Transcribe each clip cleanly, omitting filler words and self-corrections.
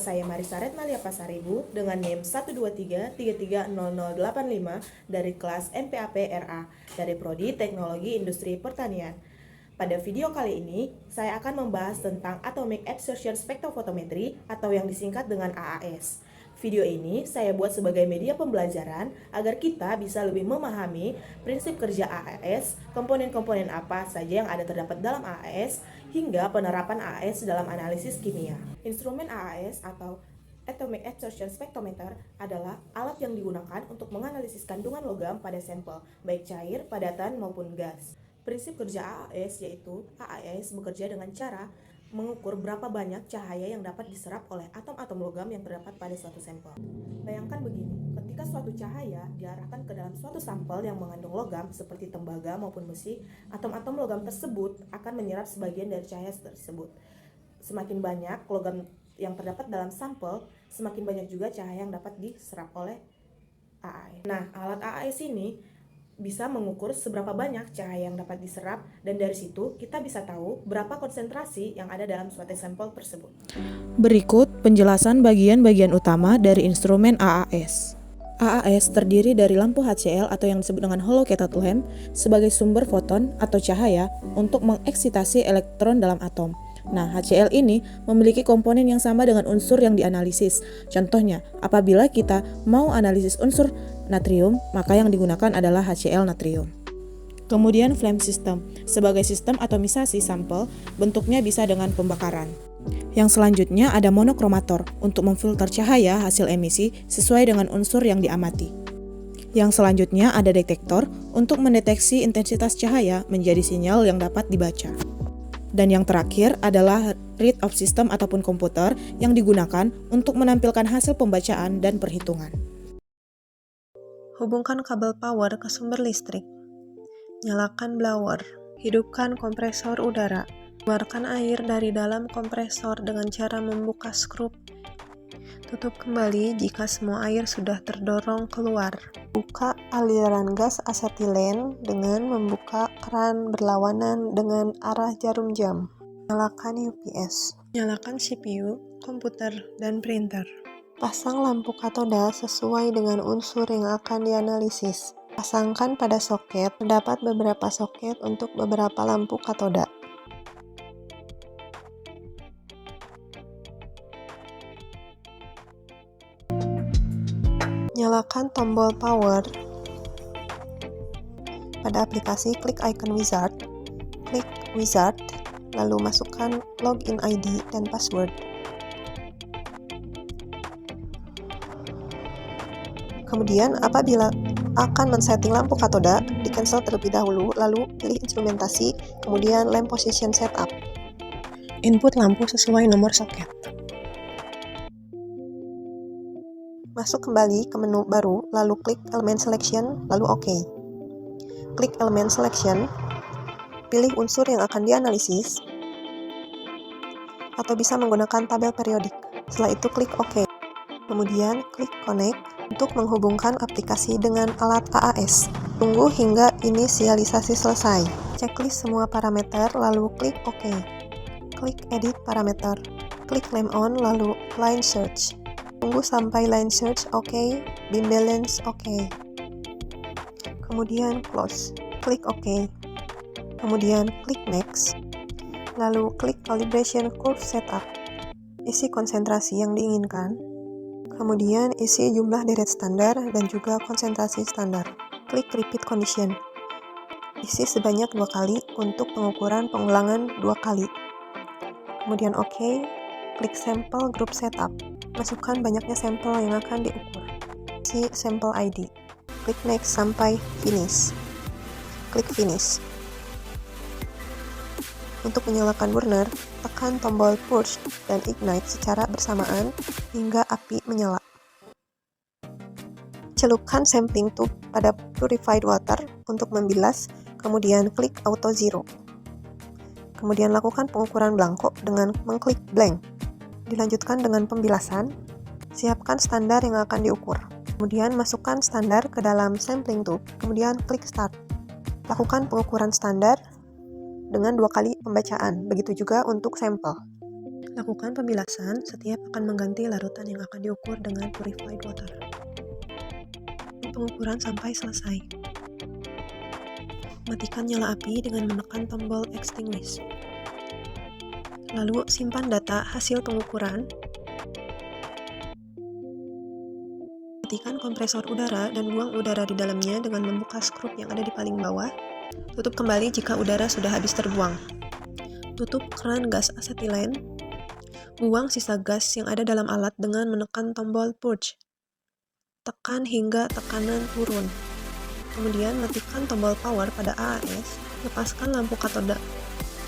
saya Marisa Retmalia Pasaribu dengan NIM 123330085 dari kelas MPAP RA dari Prodi Teknologi Industri Pertanian. Pada video kali ini, saya akan membahas tentang Atomic Absorption Spectrophotometry atau yang disingkat dengan AAS. Video ini saya buat sebagai media pembelajaran agar kita bisa lebih memahami prinsip kerja AAS, komponen-komponen apa saja yang ada terdapat dalam AAS, hingga penerapan AAS dalam analisis kimia. Instrumen AAS atau Atomic Absorption Spectrometer adalah alat yang digunakan untuk menganalisis kandungan logam pada sampel, baik cair, padatan, maupun gas. Prinsip kerja AAS yaitu AAS bekerja dengan cara mengukur berapa banyak cahaya yang dapat diserap oleh atom-atom logam yang terdapat pada suatu sampel. Bayangkan begini, ketika suatu cahaya diarahkan ke dalam suatu sampel yang mengandung logam seperti tembaga maupun besi, atom-atom logam tersebut akan menyerap sebagian dari cahaya tersebut. Semakin banyak logam yang terdapat dalam sampel, semakin banyak juga cahaya yang dapat diserap oleh AAS. Nah, alat AAS ini bisa mengukur seberapa banyak cahaya yang dapat diserap, dan dari situ kita bisa tahu berapa konsentrasi yang ada dalam suatu sampel tersebut. Berikut penjelasan bagian-bagian utama dari instrumen AAS. AAS terdiri dari lampu HCl atau yang disebut dengan hollow cathode lamp sebagai sumber foton atau cahaya untuk mengeksitasi elektron dalam atom. Nah, HCl ini memiliki komponen yang sama dengan unsur yang dianalisis. Contohnya, apabila kita mau analisis unsur natrium, maka yang digunakan adalah HCl natrium. Kemudian flame system, sebagai sistem atomisasi sampel, bentuknya bisa dengan pembakaran. Yang selanjutnya ada monokromator, untuk memfilter cahaya hasil emisi sesuai dengan unsur yang diamati. Yang selanjutnya ada detektor, untuk mendeteksi intensitas cahaya menjadi sinyal yang dapat dibaca. Dan yang terakhir adalah read of system ataupun komputer yang digunakan untuk menampilkan hasil pembacaan dan perhitungan. Hubungkan kabel power ke sumber listrik. Nyalakan blower. Hidupkan kompresor udara. Keluarkan air dari dalam kompresor dengan cara membuka skrup. Tutup kembali jika semua air sudah terdorong keluar. Buka aliran gas asetilen dengan membuka keran berlawanan dengan arah jarum jam. Nyalakan UPS. Nyalakan CPU, komputer, dan printer. Pasang lampu katoda sesuai dengan unsur yang akan dianalisis. Pasangkan pada soket. Terdapat beberapa soket untuk beberapa lampu katoda. Nyalakan tombol power. Pada aplikasi, klik icon wizard. Klik wizard, lalu masukkan login ID dan password. Kemudian, apabila akan men-setting lampu katoda, di-cancel terlebih dahulu, lalu pilih instrumentasi, kemudian lamp position setup. Input lampu sesuai nomor soket. Masuk kembali ke menu baru, lalu klik elemen selection, lalu OK. Klik elemen selection, pilih unsur yang akan dianalisis, atau bisa menggunakan tabel periodik. Setelah itu klik OK. Kemudian klik connect untuk menghubungkan aplikasi dengan alat AAS. Tunggu hingga inisialisasi selesai. Checklist semua parameter, lalu klik OK. Klik edit parameter. Klik lamp on, lalu line search. Tunggu sampai line search OK, beam balance OK. Kemudian close, klik OK. Kemudian klik next. Lalu klik calibration curve setup. Isi konsentrasi yang diinginkan. Kemudian isi jumlah deret standar dan juga konsentrasi standar. Klik repeat condition. Isi sebanyak 2 kali untuk pengukuran pengulangan 2 kali. Kemudian OK. Klik sample group setup. Masukkan banyaknya sampel yang akan diukur. Isi sample ID. Klik next sampai finish. Klik finish. Untuk menyalakan burner, tekan tombol push dan ignite secara bersamaan hingga api menyala. Celupkan sampling tube pada purified water untuk membilas, kemudian klik auto zero. Kemudian lakukan pengukuran belangko dengan mengklik blank. Dilanjutkan dengan pembilasan, siapkan standar yang akan diukur. Kemudian masukkan standar ke dalam sampling tube, kemudian klik start. Lakukan pengukuran standar dengan 2 kali pembacaan, begitu juga untuk sampel. Lakukan pembilasan setiap akan mengganti larutan yang akan diukur dengan purified water. Pengukuran sampai selesai. Matikan nyala api dengan menekan tombol extinguish. Lalu simpan data hasil pengukuran. Matikan kompresor udara dan buang udara di dalamnya dengan membuka skrup yang ada di paling bawah. Tutup kembali jika udara sudah habis terbuang. Tutup keran gas asetilen. Buang sisa gas yang ada dalam alat dengan menekan tombol purge. Tekan hingga tekanan turun. Kemudian matikan tombol power pada AAS. Lepaskan lampu katoda.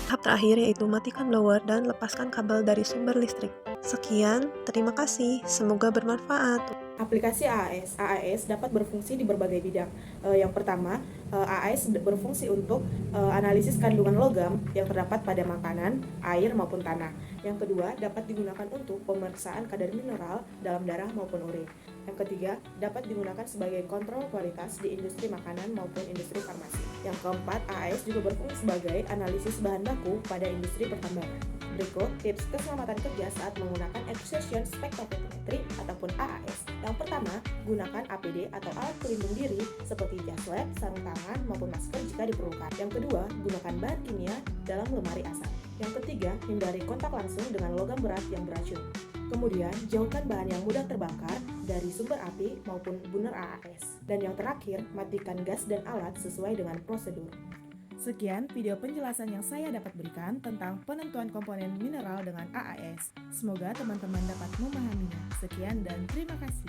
Tahap terakhir yaitu matikan blower dan lepaskan kabel dari sumber listrik. Sekian, terima kasih. Semoga bermanfaat. Aplikasi AAS. AAS dapat berfungsi di berbagai bidang. Yang pertama, AAS berfungsi untuk analisis kandungan logam yang terdapat pada makanan, air maupun tanah. Yang kedua, dapat digunakan untuk pemeriksaan kadar mineral dalam darah maupun urin. Yang ketiga, dapat digunakan sebagai kontrol kualitas di industri makanan maupun industri farmasi. Yang keempat, AAS juga berfungsi sebagai analisis bahan baku pada industri pertambangan. Berikut tips keselamatan kerja saat menggunakan Exertion Spectrophotometry ataupun AAS. Yang pertama, gunakan APD atau alat pelindung diri seperti jas lab, sarung tangan, maupun masker jika diperlukan. Yang kedua, gunakan bahan kimia dalam lemari asap. Yang ketiga, hindari kontak langsung dengan logam berat yang beracun. Kemudian, jauhkan bahan yang mudah terbakar dari sumber api maupun burner AAS. Dan yang terakhir, matikan gas dan alat sesuai dengan prosedur. Sekian video penjelasan yang saya dapat berikan tentang penentuan komponen mineral dengan AAS. Semoga teman-teman dapat memahaminya. Sekian dan terima kasih.